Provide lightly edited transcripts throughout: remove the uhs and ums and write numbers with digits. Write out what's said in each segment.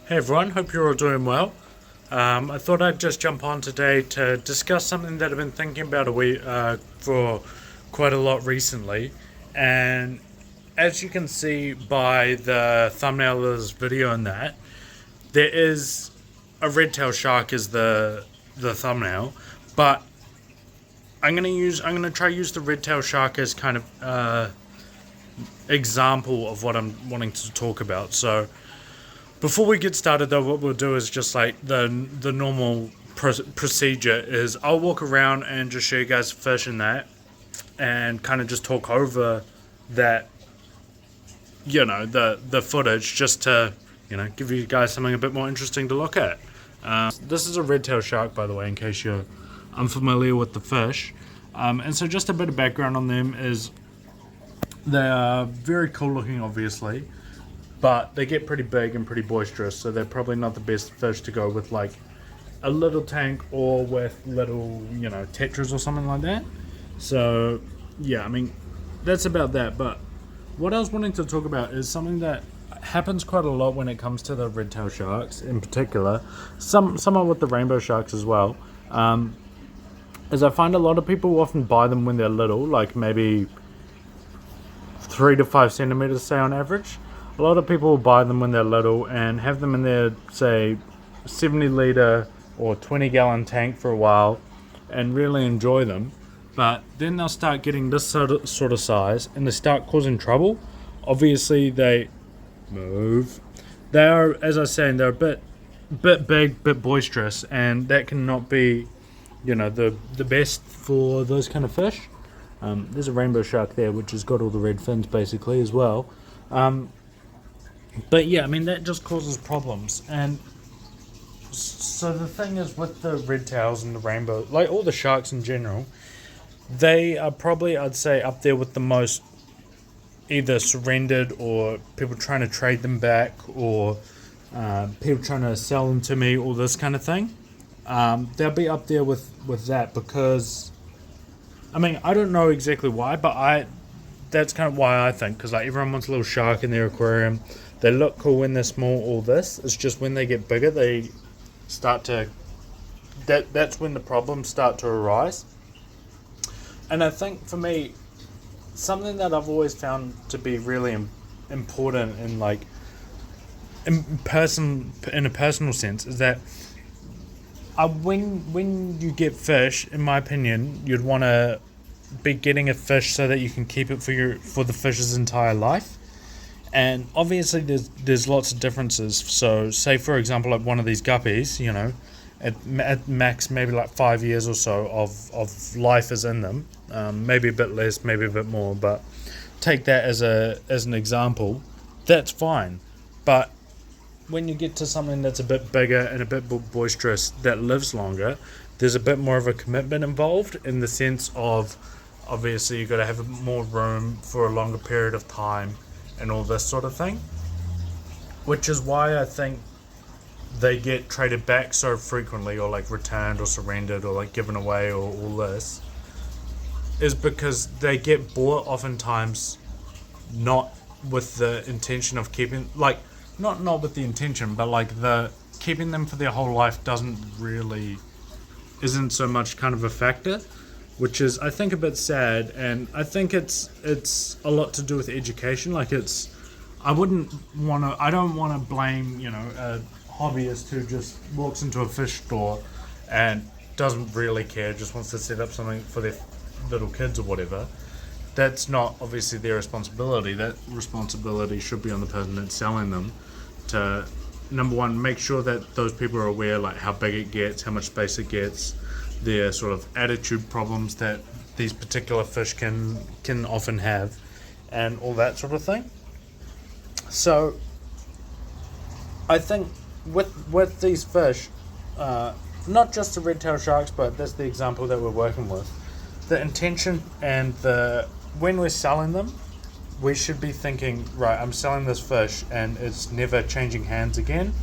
Hey everyone, hope you're all doing well. I thought I'd just jump on today to discuss something that I've been thinking about for quite a lot recently. And as you can see by the thumbnail of this video and that, there is a red-tailed shark is the thumbnail, but I'm gonna try use the red-tailed shark as kind of example of what I'm wanting to talk about. So before we get started, though, what we'll do is just like the normal procedure is I'll walk around and just show you guys fish and that, and kind of just talk over that, the footage, just to give you guys something a bit more interesting to look at. This is a red-tailed shark, by the way, in case you're unfamiliar with the fish. And so just a bit of background on them is they are very cool looking, obviously, but they get pretty big and pretty boisterous, so they're probably not the best fish to go with like a little tank or with little, tetras or something like that. So yeah, I mean, that's about that. But what I was wanting to talk about is something that happens quite a lot when it comes to the red-tailed sharks in particular, somewhat with the rainbow sharks as well, is I find a lot of people often buy them when they're little, like maybe 3 to 5 centimeters, say, on average. A lot of people will buy them when they're little and have them in their, say, 70 litre or 20 gallon tank for a while and really enjoy them. But then they'll start getting this sort of size and they start causing trouble. Obviously, they move. They are, as I was saying, they're a bit big, bit boisterous, and that cannot be, the best for those kind of fish. There's a rainbow shark there, which has got all the red fins basically as well. But yeah, I mean, that just causes problems. And so the thing is, with the red tails and the rainbow, like all the sharks in general, they are probably, I'd say, up there with the most either surrendered or people trying to trade them back, or people trying to sell them to me, all this kind of thing. They'll be up there with that, because I mean, I don't know exactly why, but that's kind of why I think, because like everyone wants a little shark in their aquarium. They look cool when they're small, all this. It's just when they get bigger, they start to, that's when the problems start to arise. And I think for me, something that I've always found to be really important in like in a personal sense is that when you get fish, in my opinion, you'd want to be getting a fish so that you can keep it for the fish's entire life. And obviously there's lots of differences. So say, for example, like one of these guppies, at max maybe like 5 years or so of life is in them, maybe a bit less, maybe a bit more, but take that as an example. That's fine. But when you get to something that's a bit bigger and a bit boisterous that lives longer, there's a bit more of a commitment involved, in the sense of, obviously, you've got to have more room for a longer period of time and all this sort of thing. Which is why I think they get traded back so frequently, or like returned or surrendered or like given away, or all this, is because they get bought oftentimes not with the intention of keeping, like, not with the intention, but like the keeping them for their whole life isn't so much kind of a factor, which is, I think, a bit sad. And I think it's a lot to do with education. Like, I don't want to blame, a hobbyist who just walks into a fish store and doesn't really care, just wants to set up something for their little kids or whatever. That's not obviously their responsibility. That responsibility should be on the person that's selling them, to, number one, make sure that those people are aware, like, how big it gets, how much space it gets, their sort of attitude problems that these particular fish can often have, and all that sort of thing. So I think with these fish, not just the red-tailed sharks, but that's the example that we're working with, the intention and when we're selling them, we should be thinking, right, I'm selling this fish and it's never changing hands again.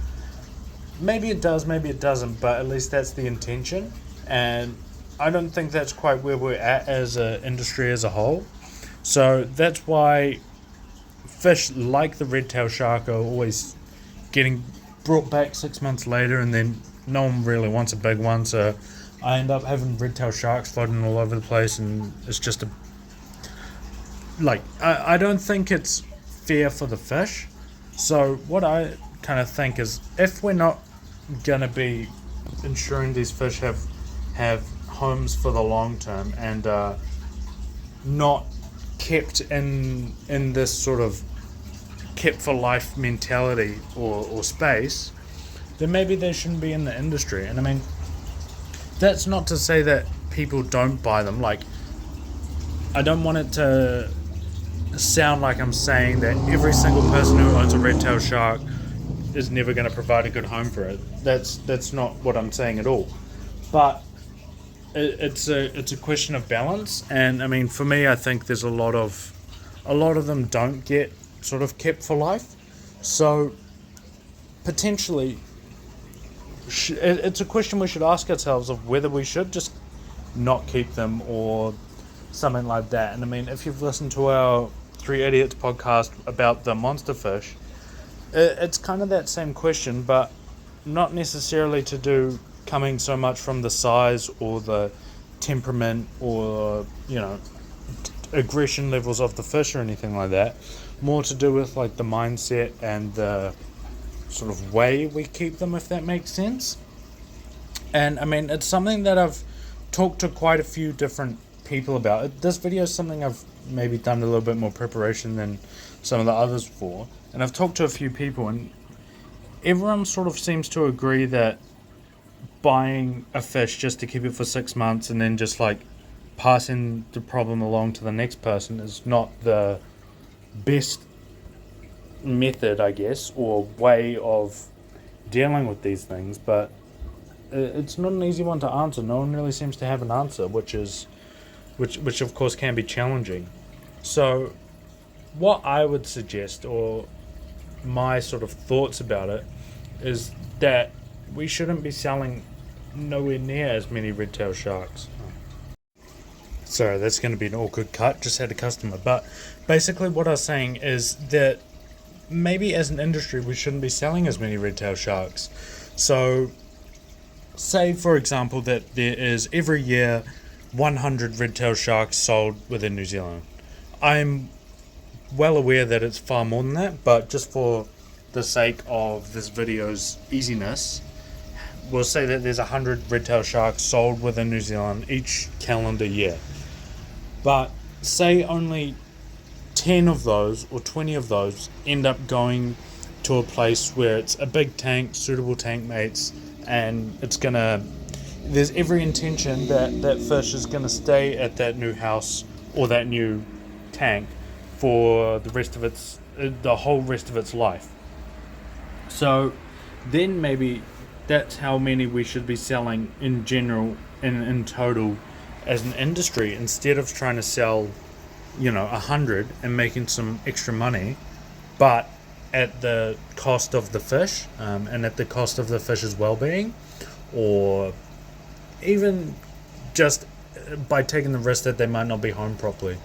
Maybe it does, maybe it doesn't, but at least that's the intention. And I don't think that's quite where we're at as an industry as a whole. So that's why fish like the red-tailed shark are always getting brought back 6 months later, and then no one really wants a big one, so I end up having red-tailed sharks floating all over the place, and it's just I don't think it's fair for the fish. So what I kind of think is, if we're not gonna be ensuring these fish have homes for the long term, and not kept in this sort of kept for life mentality or space, then maybe they shouldn't be in the industry. And I mean, that's not to say that people don't buy them. Like, I don't want it to sound like I'm saying that every single person who owns a red-tailed shark is never going to provide a good home for it. That's not what I'm saying at all. But it's a question of balance. And I mean, for me, I think there's a lot of them don't get sort of kept for life. So potentially, it's a question we should ask ourselves of whether we should just not keep them or something like that. And I mean, if you've listened to our Three Idiots podcast about the monster fish, it's kind of that same question, but not necessarily to do coming so much from the size or the temperament or, you know, aggression levels of the fish or anything like that. More to do with like the mindset and the sort of way we keep them, if that makes sense. And I mean, it's something that I've talked to quite a few different people about. This video is something I've maybe done a little bit more preparation than some of the others for, and I've talked to a few people, and everyone sort of seems to agree that buying a fish just to keep it for 6 months and then just like passing the problem along to the next person is not the best method, I guess, or way of dealing with these things. But it's not an easy one to answer. No one really seems to have an answer, which of course can be challenging. So what I would suggest, or my sort of thoughts about it, is that we shouldn't be selling nowhere near as many red-tailed sharks. Sorry, that's going to be an awkward cut, just had a customer. But basically what I was saying is that maybe as an industry we shouldn't be selling as many red-tailed sharks. So say, for example, that there is every year 100 red-tailed sharks sold within New Zealand. I'm well aware that it's far more than that, but just for the sake of this video's easiness, we'll say that there's 100 red-tailed sharks sold within New Zealand each calendar year. But say only 10 of those or 20 of those end up going to a place where it's a big tank, suitable tank mates, and there's every intention that that fish is going to stay at that new house or that new tank for the whole rest of its life. So then maybe that's how many we should be selling in general, in total, as an industry, instead of trying to sell 100 and making some extra money, but at the cost of the fish, and at the cost of the fish's well-being, or even just by taking the risk that they might not be home properly.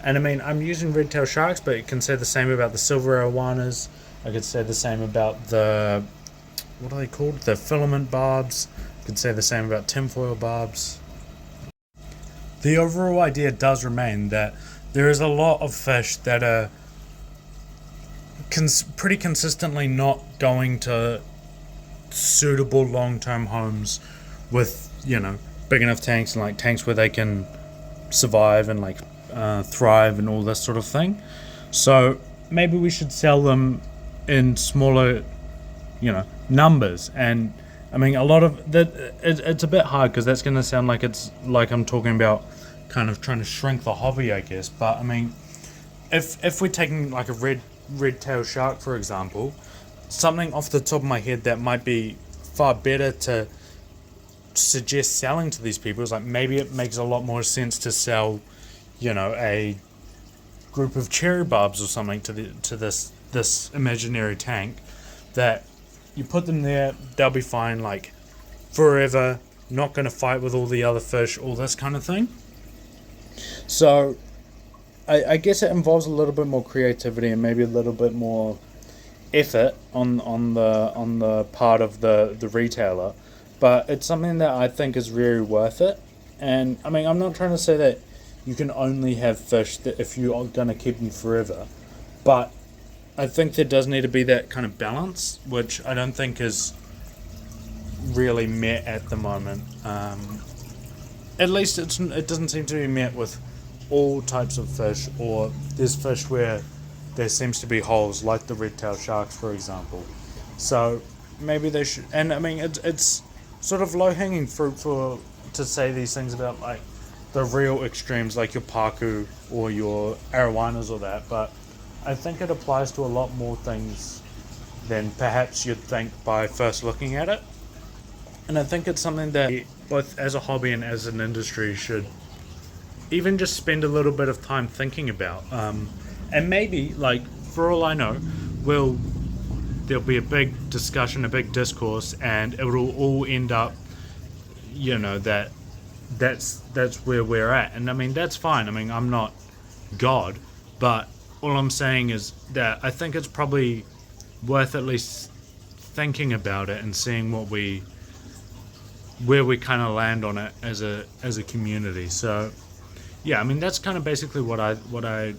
And I mean, I'm using red-tailed sharks, but you can say the same about the silver arowanas. I could say the same about what are they called? The filament barbs. I could say the same about tinfoil barbs. The overall idea does remain that there is a lot of fish that are pretty consistently not going to suitable long-term homes with, big enough tanks, and like tanks where they can survive and like thrive and all this sort of thing. So maybe we should sell them in smaller, numbers. And I mean, a lot of that, it's a bit hard because that's going to sound like it's like I'm talking about kind of trying to shrink the hobby, I guess. But I mean, if we're taking like a red-tailed shark, for example, something off the top of my head that might be far better to suggest selling to these people is like, maybe it makes a lot more sense to sell, a group of cherry barbs or something to this imaginary tank, that you put them there, they'll be fine like forever, not going to fight with all the other fish, all this kind of thing. So I guess it involves a little bit more creativity and maybe a little bit more effort on the part of the retailer, but it's something that I think is very worth it. And I mean, I'm not trying to say that you can only have fish that if you are going to keep them forever, but I think there does need to be that kind of balance, which I don't think is really met at the moment. At least it doesn't seem to be met with all types of fish, or there's fish where there seems to be holes, like the red-tailed sharks, for example. So maybe they should. And I mean, it's sort of low-hanging fruit for to say these things about like the real extremes, like your paku or your arowanas or that. But I think it applies to a lot more things than perhaps you'd think by first looking at it. And I think it's something that both as a hobby and as an industry should even just spend a little bit of time thinking about. And maybe, like, for all I know, there'll be a big discussion, a big discourse, and it will all end up, that's where we're at. And I mean, that's fine. I mean, I'm not God, but all I'm saying is that I think it's probably worth at least thinking about it and seeing where we kind of land on it as a community. So yeah, I mean, that's kind of basically what I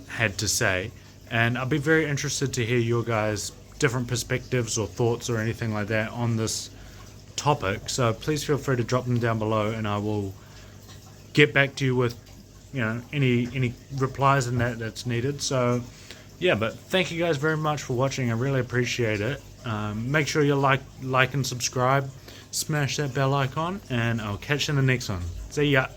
had to say, and I'll be very interested to hear your guys' different perspectives or thoughts or anything like that on this topic. So please feel free to drop them down below, and I will get back to you with any replies and that's needed. So yeah, but thank you guys very much for watching. I really appreciate it. Make sure you like and subscribe, smash that bell icon, and I'll catch you in the next one. See ya.